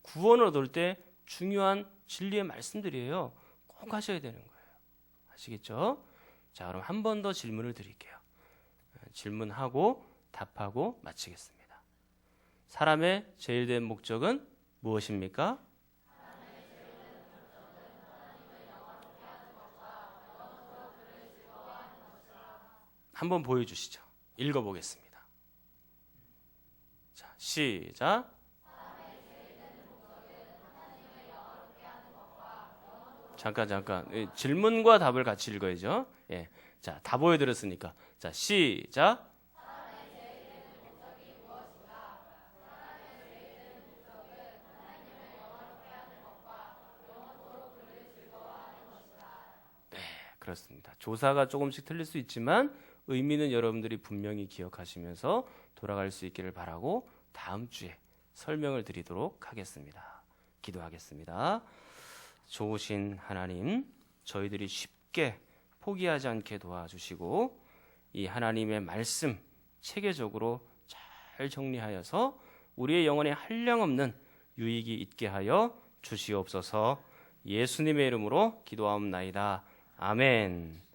구원을 얻을 때 중요한 진리의 말씀들이에요. 꼭 하셔야 되는 거예요. 아시겠죠? 자, 그럼 한 번 더 질문을 드릴게요. 질문하고 답하고 마치겠습니다. 사람의 제일된 목적은 무엇입니까? 한번 보여주시죠. 읽어보겠습니다. 자, 시작. 잠깐. 질문과 답을 같이 읽어야죠. 예. 자, 다 보여드렸으니까. 자, 시작. 네, 그렇습니다. 조사가 조금씩 틀릴 수 있지만 의미는 여러분들이 분명히 기억하시면서 돌아갈 수 있기를 바라고 다음 주에 설명을 드리도록 하겠습니다. 기도하겠습니다. 좋으신 하나님, 저희들이 쉽게 포기하지 않게 도와주시고 이 하나님의 말씀 체계적으로 잘 정리하여서 우리의 영혼에 한량없는 유익이 있게 하여 주시옵소서. 예수님의 이름으로 기도하옵나이다. 아멘.